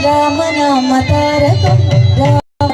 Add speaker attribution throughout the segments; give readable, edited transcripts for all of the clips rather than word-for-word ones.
Speaker 1: राम नाम तारकं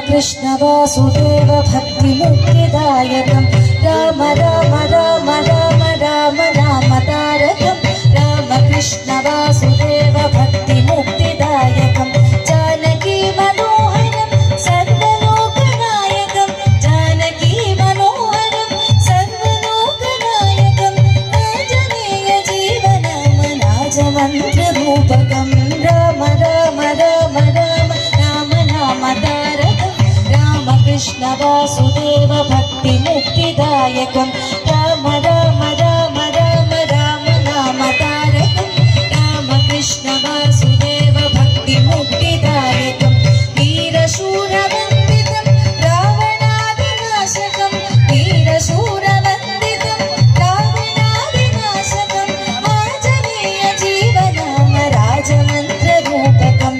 Speaker 1: कृष्ण वासुदेव भक्ति मुक्तिदायकं राम राम राम राम राम नाम तारकं राम कृष्ण वासुदेव भक्ति मुक्तिदायकं जानकी मनोहरं सर्वलोकनायकं जानकी मनोहरं सर्वलोकनायकं आंजनेय जीवनाम राजमन्त्ररूपकं राम राम राम राम राम नाम तारकं राम कृष्ण वासुदेव भक्ति मुक्तिदायकं राम राम राम राम राम नाम तारकं राम कृष्ण वासुदेव भक्ति मुक्तिदायकं वीरशूरवन्दितं रावणादिनाशकं वीरशूरवन्दितं रावणादिनाशकं आंजनेय जीवनाम राजमन्त्ररूपकं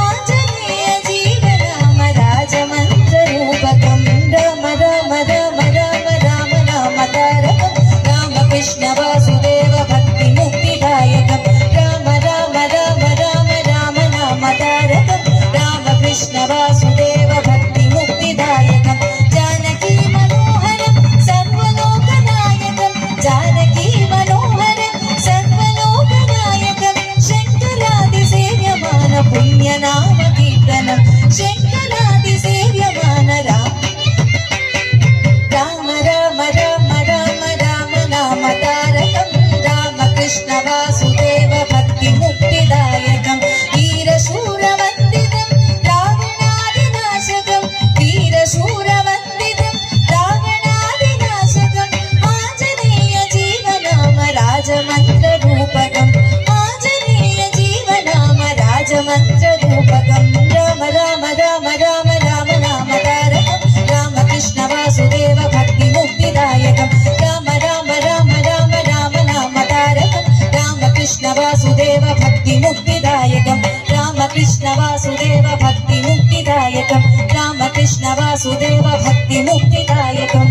Speaker 1: आंजनेय जीवनाम राजमन्त्ररूपकं राम राम राम राम राम नाम तारकं राम कृष्ण वासुदेव भक्ति मुक्तिदायकं राम राम राम राम राम नाम तारकं राम कृष्ण वासुदेव भक्ति मुक्तिदायकं जानकी मनोहरं सर्वलोकनायकं जानकी मनोहरं सर्वलोकनायकं शङ्करादिसेव्यमान पुण्यनाम कीर्तनं शङ्करादिसेव्यमान राम राम राम राम राम नाम तारकं राम कृष्ण वासुदेव भक्ति मुक्तिदायकं वीरशूरवन्दितं रावणादिनाशकं वीरशूरवन्दितं रावणादिनाशकं आंजनेय जीवनाम राजमन्त्ररूपकं आंजनेय जीवनाम राजमन्त्ररूपकं राम राम राम राम राम नाम तारकं राम कृष्ण वासुदेव भक्ति मुक्तिदायकं राम राम राम राम राम नाम तारकं राम कृष्ण वासुदेव भक्ति मुक्तिदायकं राम कृष्ण वासुदेव भक्ति मुक्तिदायकं राम कृष्ण वासुदेव भक्ति मुक्तिदायकम्